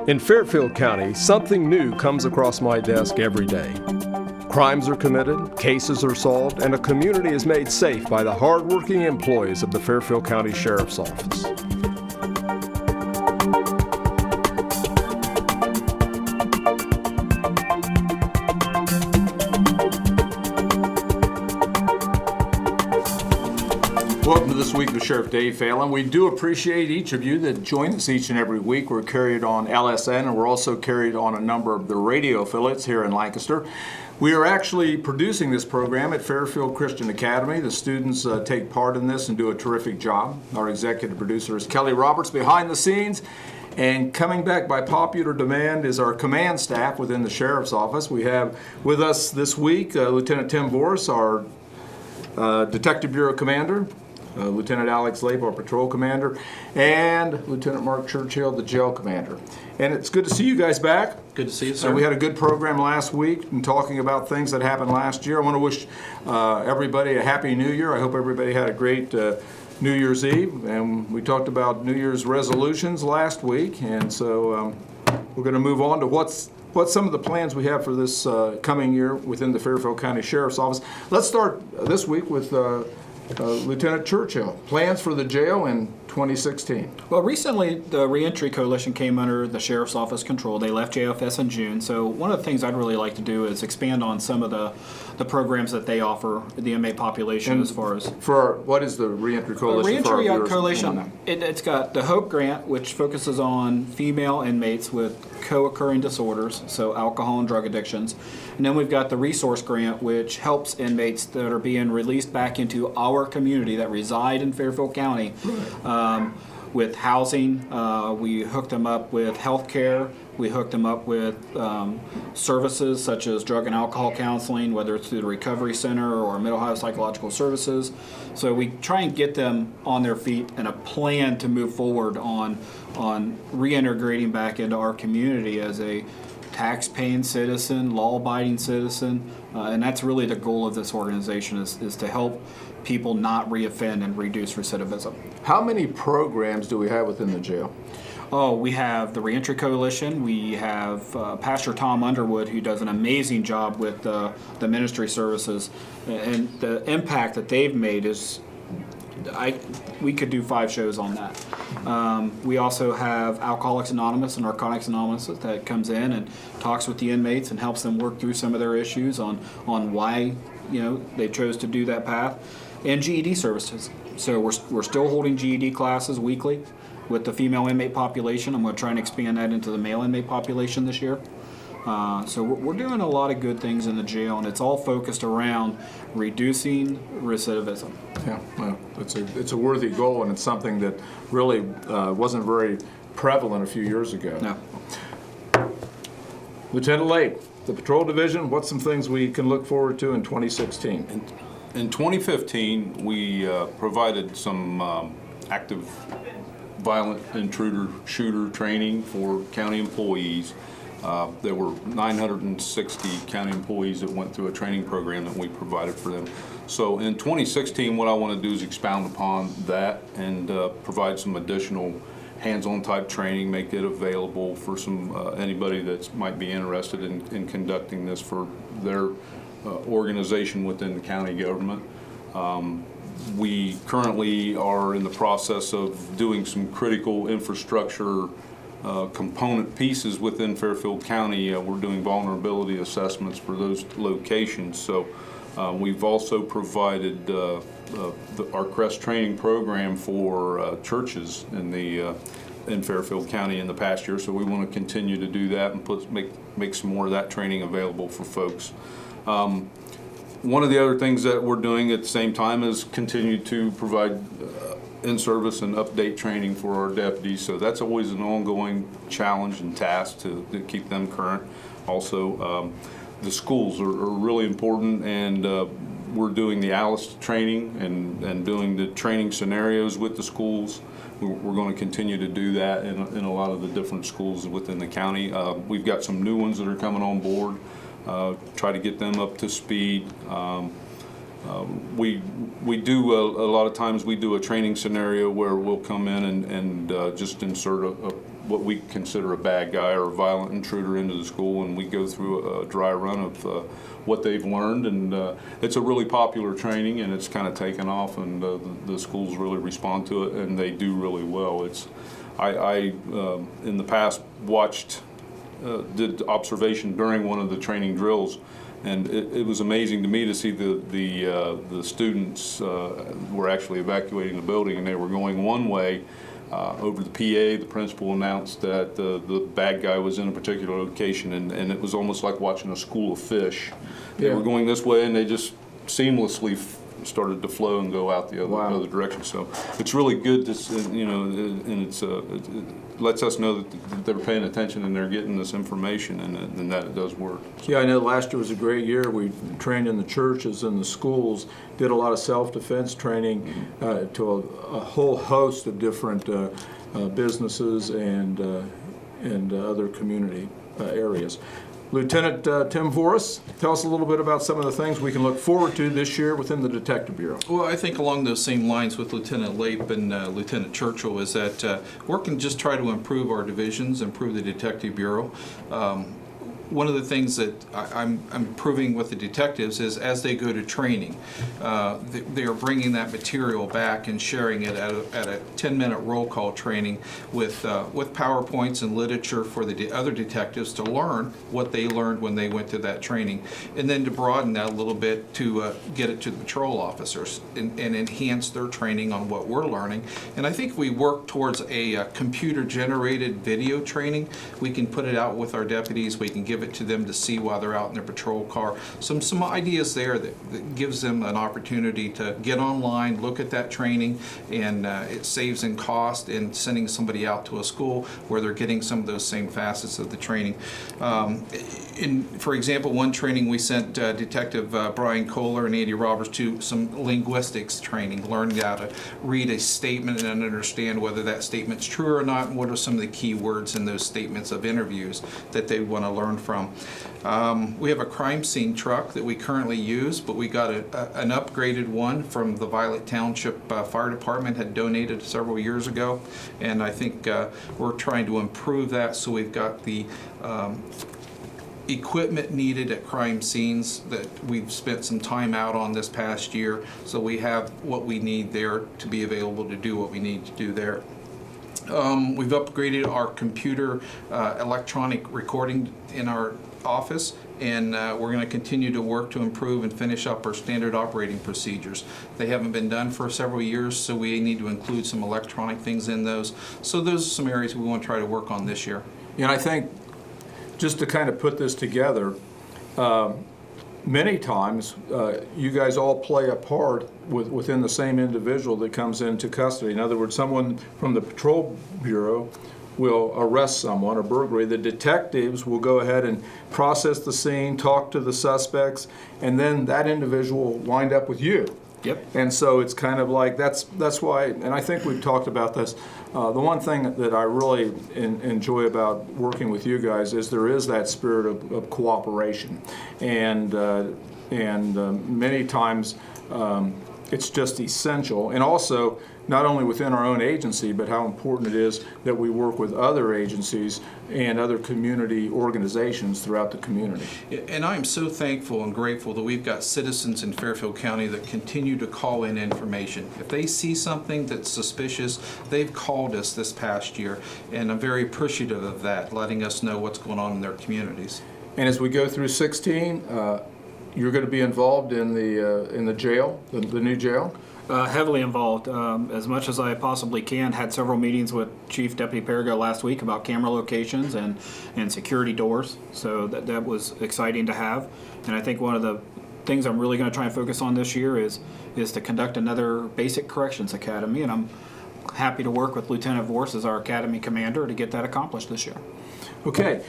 In Fairfield County, something new comes across my desk every day. Crimes are committed, cases are solved, and a community is made safe by the hardworking employees of the Fairfield County Sheriff's Office. Welcome to This Week with Sheriff Dave Phelan. We do appreciate each of you that join us each and every week. We're carried on LSN, and we're also carried on a number of the radio affiliates here in Lancaster. We are actually producing this program at Fairfield Christian Academy. The students take part in this and do a terrific job. Our executive producer is Kelly Roberts behind the scenes. And coming back by popular demand is our command staff within the Sheriff's Office. We have with us this week Lieutenant Tim Boris, our Detective Bureau Commander, Lieutenant Alex Lape, our Patrol Commander, and Lieutenant Mark Churchill, the Jail Commander. And it's good to see you guys back. Good to see you, sir. And we had a good program last week and talking about things that happened last year. I want to wish everybody a Happy New Year. I hope everybody had a great New Year's Eve. And we talked about New Year's resolutions last week. And so we're going to move on to what's some of the plans we have for this coming year within the Fairfield County Sheriff's Office. Let's start this week with Lieutenant Churchill. Plans for the jail in 2016. Well, recently the Reentry Coalition came under the Sheriff's Office control. They left JFS in June. So one of the things I'd really like to do is expand on some of the programs that they offer the inmate population. And as far as for what is the Reentry Coalition? The Reentry Coalition, it's got the HOPE grant, which focuses on female inmates with co-occurring disorders, so alcohol and drug addictions. And then we've got the Resource Grant, which helps inmates that are being released back into our community that reside in Fairfield County. With housing. We hooked them up with health care. We hooked them up with services such as drug and alcohol counseling, whether it's through the Recovery Center or Middle Ohio Psychological Services. So we try and get them on their feet and a plan to move forward on reintegrating back into our community as a tax-paying citizen, law-abiding citizen, and that's really the goal of this organization is to help people not reoffend and reduce recidivism. How many programs do we have within the jail? Oh, we have the Reentry Coalition. We have Pastor Tom Underwood, who does an amazing job with the ministry services, and the impact that they've made is we could do 5 shows on that. We also have Alcoholics Anonymous and Narcotics Anonymous that comes in and talks with the inmates and helps them work through some of their issues on why they chose to do that path. And GED services. So we're still holding GED classes weekly with the female inmate population. I'm going to try and expand that into the male inmate population this year. So we're doing a lot of good things in the jail, and it's all focused around reducing recidivism. Yeah, well, it's a worthy goal, and it's something that really wasn't very prevalent a few years ago. No. Lieutenant Lake, the Patrol Division, what's some things we can look forward to in 2016? In 2015, we provided some active violent intruder shooter training for county employees. There were 960 county employees that went through a training program that we provided for them. So in 2016, what I want to do is expound upon that and provide some additional hands-on type training, make it available for some anybody that might be interested in conducting this for their organization within the county government. We currently are in the process of doing some critical infrastructure component pieces within Fairfield County. We're doing vulnerability assessments for those locations. So we've also provided our CREST training program for churches in Fairfield County in the past year. So we want to continue to do that and make some more of that training available for folks. One of the other things that we're doing at the same time is continue to provide in-service and update training for our deputies. So that's always an ongoing challenge and task to keep them current. Also, the schools are really important, and we're doing the ALICE training and doing the training scenarios with the schools. We're going to continue to do that in a lot of the different schools within the county. We've got some new ones that are coming on board. Try to get them up to speed. We do a lot of times we do a training scenario where we'll come in and just insert what we consider a bad guy or a violent intruder into the school, and we go through a dry run of what they've learned, and it's a really popular training, and it's kind of taken off, and the schools really respond to it, and they do really well. I in the past did observation during one of the training drills, and it was amazing to me to see the students were actually evacuating the building, and they were going one way. Over the PA, the principal announced that the bad guy was in a particular location, and it was almost like watching a school of fish. They were going this way, and they just seamlessly started to flow and go out the other direction. So it's really good to, and it lets us know that they're paying attention and they're getting this information, and that it does work. Yeah, I know last year was a great year. We trained in the churches and the schools, did a lot of self-defense training to a whole host of different businesses and other community areas. Lieutenant Tim Voris, tell us a little bit about some of the things we can look forward to this year within the Detective Bureau. Well, I think along those same lines with Lieutenant Lape and Lieutenant Churchill is that we're going to just try to improve our divisions, improve the Detective Bureau. One of the things that I'm improving with the detectives is as they go to training, they are bringing that material back and sharing it at a 10-minute roll call training with PowerPoints and literature for the other detectives to learn what they learned when they went to that training, and then to broaden that a little bit to get it to the patrol officers and enhance their training on what we're learning. And I think if we work towards a computer-generated video training, we can put it out with our deputies, we can give it to them to see while they're out in their patrol car. Some ideas there that gives them an opportunity to get online, look at that training, and it saves in cost in sending somebody out to a school where they're getting some of those same facets of the training. For example, one training we sent Detective Brian Kohler and Andy Roberts to some linguistics training, learning how to read a statement and understand whether that statement's true or not, and what are some of the key words in those statements of interviews that they want to learn from. We have a crime scene truck that we currently use, but we got an upgraded one from the Violet Township Fire Department, had donated several years ago, and I think we're trying to improve that so we've got the equipment needed at crime scenes that we've spent some time out on this past year, so we have what we need there to be available to do what we need to do there. We've upgraded our computer electronic recording in our office, and we're going to continue to work to improve and finish up our standard operating procedures. They haven't been done for several years, so we need to include some electronic things in those. So those are some areas we want to try to work on this year. And I think just to kind of put this together, many times you guys all play a part within the same individual that comes into custody. In other words, someone from the Patrol Bureau will arrest someone, a burglary. The detectives will go ahead and process the scene, talk to the suspects, and then that individual will wind up with you. Yep. And so it's kind of like that's why, and I think we've talked about this. The one thing that I really enjoy about working with you guys is there is that spirit of cooperation, and many times it's just essential. And also, not only within our own agency, but how important it is that we work with other agencies and other community organizations throughout the community. And I'm so thankful and grateful that we've got citizens in Fairfield County that continue to call in information. If they see something that's suspicious, they've called us this past year, and I'm very appreciative of that, letting us know what's going on in their communities. And as we go through 16, you're going to be involved in the jail, the new jail? Heavily involved, as much as I possibly can. Had several meetings with Chief Deputy Perigo last week about camera locations and security doors, so that was exciting to have. And I think one of the things I'm really going to try and focus on this year is to conduct another basic corrections academy, and I'm happy to work with Lieutenant Vorse as our academy commander to get that accomplished this year. Okay.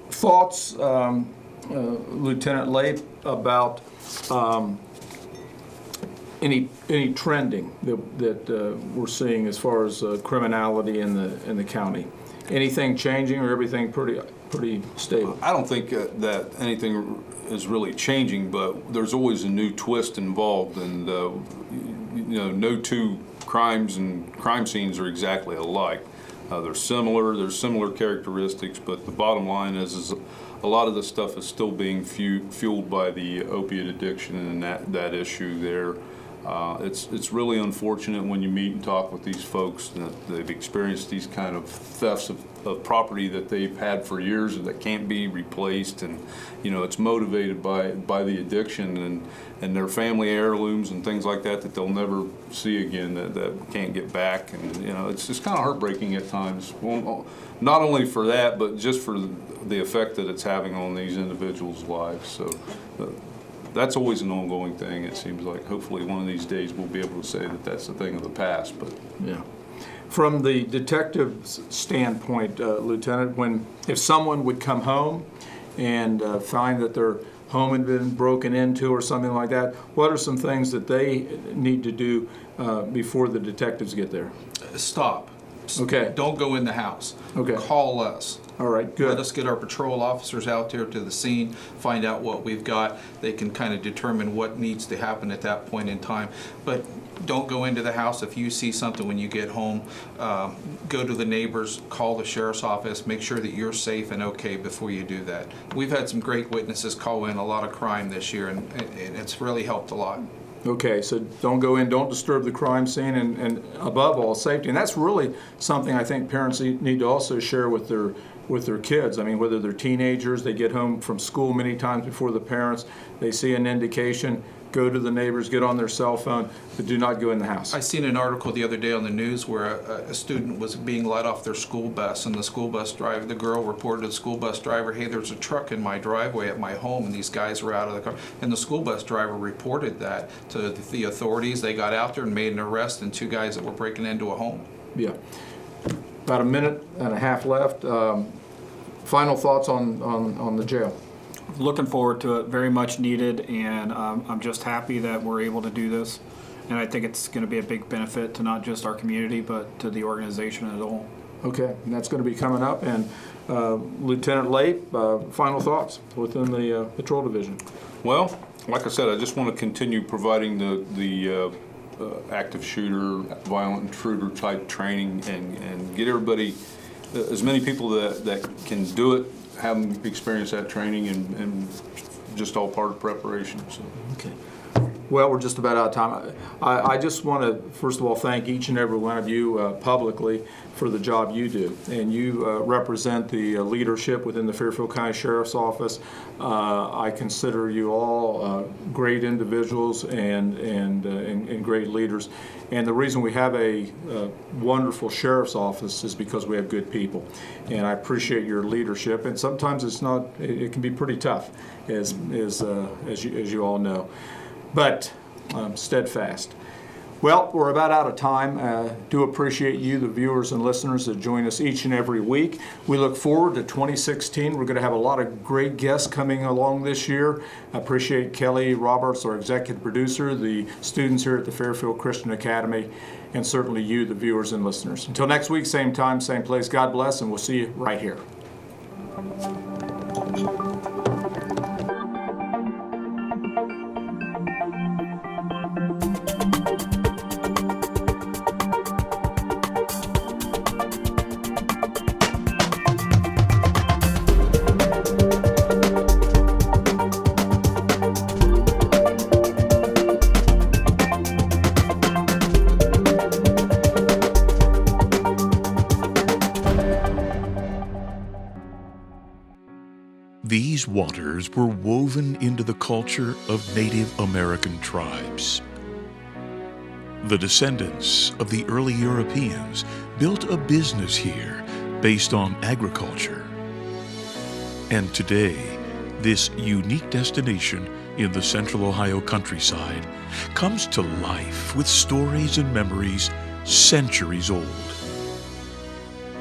Thoughts, Lieutenant Lape, about any trending that we're seeing as far as criminality in the county? Anything changing, or everything pretty stable? I don't think that anything is really changing, but there's always a new twist involved, and no two crimes and crime scenes are exactly alike. There's similar characteristics, but the bottom line is a lot of the stuff is still being fueled by the opiate addiction and that issue there. It's really unfortunate when you meet and talk with these folks that they've experienced these kind of thefts of property that they've had for years and that can't be replaced, and it's motivated by the addiction and their family heirlooms and things like that they'll never see again, that can't get back, and it's just kind of heartbreaking at times. Well, not only for that, but just for the effect that it's having on these individuals' lives. So. That's always an ongoing thing, it seems like. Hopefully one of these days we'll be able to say that that's a thing of the past. But yeah. From the detective's standpoint, Lieutenant, if someone would come home and find that their home had been broken into or something like that, what are some things that they need to do before the detectives get there? Stop. Okay. Don't go in the house. Okay. Call us. All right, good. Let us get our patrol officers out there to the scene, find out what we've got. They can kind of determine what needs to happen at that point in time. But don't go into the house. If you see something when you get home, go to the neighbors, call the sheriff's office, make sure that you're safe and okay before you do that. We've had some great witnesses call in a lot of crime this year, and it's really helped a lot. Okay, so don't go in, don't disturb the crime scene, and above all, safety. And that's really something I think parents need to also share with their kids. I mean, whether they're teenagers, they get home from school many times before the parents, they see an indication, go to the neighbors, get on their cell phone, but do not go in the house. I seen an article the other day on the news where a student was being let off their school bus, and the girl reported to the school bus driver, hey, there's a truck in my driveway at my home, and these guys are out of the car. And the school bus driver reported that to the authorities. They got out there and made an arrest, and 2 guys that were breaking into a home. Yeah. About a minute and a half left. Final thoughts on the jail? Looking forward to it, very much needed, and I'm just happy that we're able to do this. And I think it's going to be a big benefit to not just our community, but to the organization as a whole. Okay, and that's going to be coming up. And Lieutenant Lape, final thoughts within the patrol division? well, like I said, I just want to continue providing the active shooter, violent intruder type training, and get everybody, as many people that can do it, have them experience that training, and just all part of preparation. So. Okay. Well, we're just about out of time. I just want to, first of all, thank each and every one of you publicly for the job you do. And you represent the leadership within the Fairfield County Sheriff's Office. I consider you all great individuals and great leaders. And the reason we have a wonderful sheriff's office is because we have good people. And I appreciate your leadership. And sometimes it can be pretty tough, as you all know. But steadfast. Well, we're about out of time. Do appreciate you, the viewers and listeners that join us each and every week. We look forward to 2016. We're going to have a lot of great guests coming along this year. I appreciate Kelly Roberts, our executive producer, the students here at the Fairfield Christian Academy, and certainly you, the viewers and listeners. Until next week, same time, same place. God bless, and we'll see you right here. These waters were woven into the culture of Native American tribes. The descendants of the early Europeans built a business here based on agriculture. And today, this unique destination in the central Ohio countryside comes to life with stories and memories centuries old.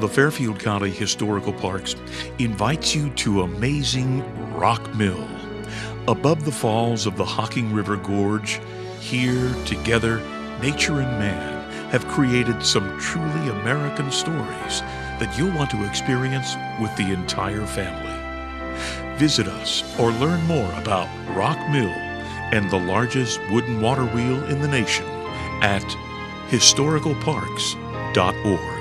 The Fairfield County Historical Parks invites you to amazing Rock Mill. Above the falls of the Hocking River Gorge, here together, nature and man have created some truly American stories that you'll want to experience with the entire family. Visit us or learn more about Rock Mill and the largest wooden water wheel in the nation at historicalparks.org.